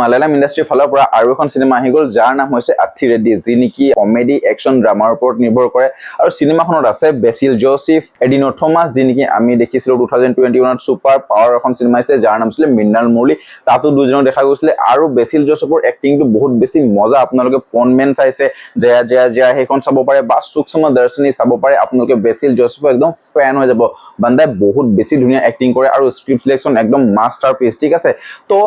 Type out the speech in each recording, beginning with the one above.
মালায়ালাম ইণ্ডাষ্ট্ৰীৰ ফালৰ পৰা আৰু এখন চিনেমা আহি গ'ল যাৰ নাম হৈছে আথি ৰেড্ডি, যি নেকি কমেডি একশ্যন ড্ৰামাৰ ওপৰত নিৰ্ভৰ কৰে আৰু চিনেমাখনত আছে বেচিল জোসেফ, এডিনো থমাছ, যি নেকি আমি দেখিছিলো 2021ত ছুপাৰ পাৱাৰ এখন চিনেমা আছিলে যাৰ নাম আছিলে মৃণাল মুৰলী, তাতো দুজনক দেখা গৈছিলে আৰু বেচিল জোসেফৰ এক্টিংটো বহুত বেছি মজা। আপোনালোকে পনমেন চাইছে, জয়া জয়া জয়া সেইখন চাব পাৰে বা সূক্ষ্ম দৰ্শনী চাব পাৰে, আপোনালোকে বেচিল জোসেফৰ একদম ফ্যান হৈ যাব। বান্দাই বহুত বেছি ধুনীয়া এক্টিং কৰে আৰু স্ক্ৰিপ্ট সিলেকশন একদম মাষ্টাৰপিস, ঠিক আছে। তো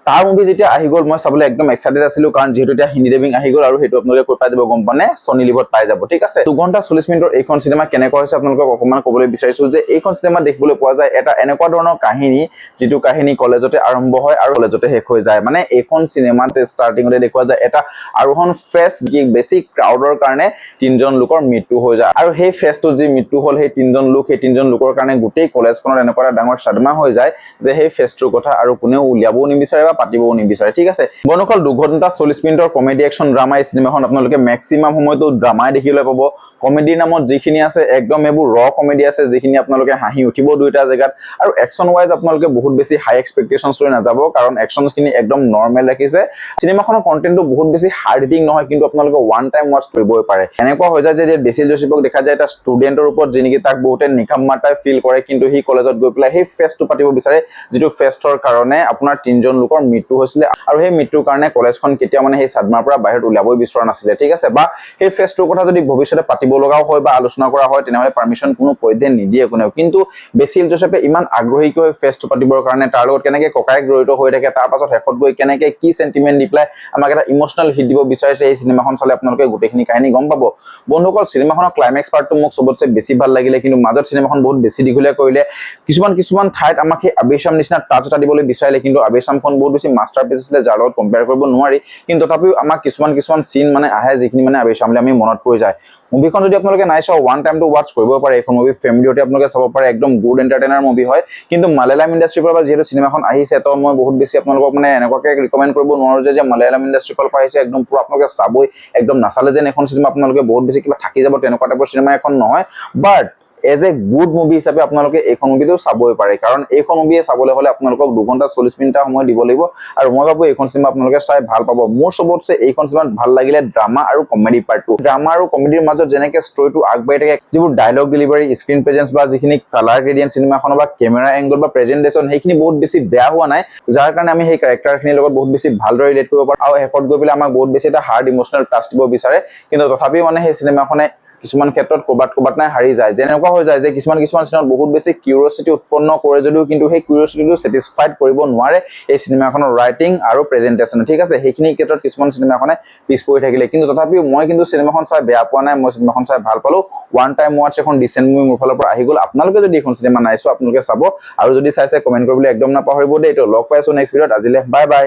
তাৰ মুভি যেতিয়া আহি গ'ল মই চাবলৈ একদম এক্সাইটেড আছিলো, কাৰণ যেহেতু এতিয়া হিন্দী ডাবিং আহি গ'ল আৰু সেইটো আপোনালোকে ক'ত পাই যাব গম পানে, সনি লিভত পাই যাব, ঠিক আছে। 2 ঘণ্টা 40 মিনিটৰ এইখন চিনেমা কেনেকুৱা হৈছে আপোনালোকক অকমান ক'বলৈ বিচাৰিছো যে এইখন চিনেমা দেখিবলৈ পোৱা যায় এটা এনেকুৱা ধৰণৰ কাহিনী যিটো কাহিনী কলেজতে আৰম্ভ হয় আৰু কলেজতে শেষ হৈ যায়। মানে এইখন চিনেমাত ষ্টাৰ্টিংতে দেখুওৱা যায় এটা আৰোহণ ফেষ্ট, যি বেছি ক্ৰাউডৰ কাৰণে 3জন লোকৰ মৃত্যু হৈ যায় আৰু সেই ফেষ্টত যি মৃত্যু হ'ল সেই 3জন লোকৰ কাৰণে গোটেই কলেজখনত এনেকুৱা এটা ডাঙৰ সাদমা হৈ যায় যে সেই ফেষ্টৰ কথা আৰু কোনেও উলিয়াবও নিবিচাৰে বা পাতিবও নিবিচাৰে, ঠিক আছে। বন্ধুসকল 2 ঘণ্টা 40 মিনিটৰ কমেডি একশ্যন ড্ৰামা এই চিনেমাখন আপোনালোকে মেক্সিমাম সময়তো ড্ৰামাই দেখিবলৈ পাব। কমেডিৰ নামত যিখিনি আছে একদম এইবোৰ ৰ কমেডি আছে, যিখিনি আপোনালোকে হাঁহি উঠিব দুইটা জেগাত, আৰু একশ্যন ওয়াইজ আপোনালোকে বহুত বেছি হাই এক্সপেক্টেশনছ লৈ নাযাব, কাৰণ একশ্যনছখিনি একদম নৰ্মেল ৰাখিছে। চিনেমাখনৰ কন্টেন্টটো বহুত বেছি হাৰ্ড হিটিং নহয়, কিন্তু আপোনালোকে ওৱান টাইম ওয়াচ কৰিবই পাৰে। এনেকুৱা হৈ যায় যে বেচিল জোসেফক দেখা যায় এটা ষ্টুডেন্টৰ ওপৰত, যি নেকি তাক বহুতে নিকাম্মা টাইপ ফিল কৰে, কিন্তু সি কলেজত গৈ পেলাই সেই ফেষ্টটো পাতিব বিচাৰে, যিটো ফেষ্টৰ কাৰণে আপোনাৰ 3জন লোকৰ মৃত্যু হৈছিলে আৰু সেই মৃত্যুৰ কাৰণে কলেজখন কেতিয়া মানে সেই সাদমাৰ পৰা বাহিৰত উলিয়াবই বিচৰা নাছিলে, ঠিক আছে। বা সেই ফেষ্টটোৰ কথা যদি ভৱিষ্যতে পাতিব লগাও হয় বা আলোচনা কৰা হয় তেনেহলে পাৰমিশন কোনো পধ্যে নিদিয়ে কোনেও, কিন্তু বেচিল জোসেফে ইমান আগ্ৰহীকৈ হৈ ফেষ্টটো পাতিবৰ কাৰণে তাৰ লগত কেনেকে ককায়েক জড়িত হৈ থাকে, তাৰ পাছত শেষত গৈ কেনেকে কি সেন্টিমেন্ট দি পেলাই আমাক এটা ইমোশনাল হিট দিব বিচাৰিছে, এই চিনেমাখন চালে আপোনালোকে গোটেইখিনি কাহিনী গম পাব। বন্ধুসকল চিনেমাখনৰ ক্লাইমেক্স পাৰ্টটো মোক সবতছে বেছি ভাল লাগিলে, কিন্তু মাজত চিনেমাখন বহুত বেছি দীঘলীয়া কৰিলে। কিছুমান ঠাইত আমাক সেই আবেশাম নিচিনা টাচ এটা দিবলৈ বিচাৰিলে, কিন্তু আবেশামখন বহুত বেছি মাষ্টাৰপিস আছিলে যাৰ লগত কম্পেয়াৰ কৰিব নোৱাৰি, কিন্তু তথাপিও আমাক কিছুমান সিন মানে আহে যিখিনি মানে আবেশামলে আমি মনত পৰি যায়। মুভিখন যদি আপোনালোকে নাই চোৱা ওৱান টাইম টু ওয়াচ কৰিব পাৰে, এইখন মুভি ফেমিলিতে আপোনালোকে চাব পাৰে, একদম গুড এন্টাৰটেইনাৰ মুভি হয়। কিন্তু মালায়ালাম ইণ্ডাষ্ট্ৰীৰ পৰা যেহেতু চিনেমাখন আহিছে, তো মই বহুত বেছি আপোনালোকক মানে এনেকুৱাকে ৰিকমেন্ড কৰিব নোৱাৰো যে মালায়ালাম ইণ্ডাষ্ট্ৰীৰ পৰা আহিছে একদম পুৰা আপোনালোকে চাবই, একদম নাচালে যেন এখন চিনেমা আপোনালোকে বহুত বেছি কিবা থাকি যাব তেনেকুৱা টাইপৰ চিনেমা এখন নহয়। But as a good movie হিচাপে আপোনালোকে এইখন মুভিটো চাবই পাৰে, কাৰণ এইখন মুভিয়ে চাবলৈ হলে আপোনালোকক 2 ঘণ্টা 40 মিনিট সময় দিব লাগিব, আৰু মই ভাবো এইখন চিনেমা আপোনালোকে চাই ভাল পাব। মোৰ সবতছে এইখন চিনেমাত ভাল লাগিলে ড্ৰামা আৰু কমেডি পাৰ্টটো। ড্ৰামা আৰু কমেডিৰ মাজত যেনেকে ষ্টৰিটো আগবাঢ়ি থাকে, যিবোৰ ডায়লগ ডেলিভাৰী, স্ক্ৰিন প্ৰেজেন্স বা যিখিনি কালাৰ গ্ৰেডিয়েন্ট চিনেমাখনৰ বা কেমেৰা এংগল বা প্ৰেজেন্টেশন, সেইখিনি বহুত বেছি বেয়া হোৱা নাই, যাৰ কাৰণে আমি সেই ক্যাৰেক্টাৰখিনিৰ লগত বহুত বেছি ভালদৰে ৰিলেট কৰিব পাৰো আৰু শেষত গৈ পেলাই আমাক বহুত বেছি এটা হাৰ্ড ইমোশনাল টাচ দিব বিচাৰে। কিন্তু তথাপিও মানে সেই চিনেমাখনে কিছুমান ক্ষেত্ৰত ক'বাত নাই হাৰি যায়, যেনেকুৱা হৈ যায় যে কিছুমান চিনেমাত বহুত বেছি কিউৰিয়চিটি উৎপন্ন কৰে যদিও কিন্তু সেই কিউৰিয়চিটিটো স্যাটিসফাইড কৰিব নোৱাৰে এই চিনেমাখনৰ ৰাইটিং আৰু প্ৰেজেন্টেশন, ঠিক আছে। সেইখিনি ক্ষেত্ৰত কিছুমান চিনেমাখনে পিছ পৰি থাকিলে, কিন্তু তথাপিও মই কিন্তু চিনেমাখন চাই বেয়া পোৱা নাই, মই চিনেমাখন চাই ভাল পালো। ওৱান টাইম ওয়াচ এখন ডিসেন্ট মুভি মোৰ ফালৰ পৰা আহি গ'ল। আপোনালোকে যদি এখন চিনেমা নাই চোৱা আপোনালোকে চাব, আৰু যদি চাইছে কমেন্ট কৰিবলৈ একদম নাপাহৰিব দেই। তো লগ পাইছো নেক্সট ভিডিঅ'ত, আজিলে বাই বাই।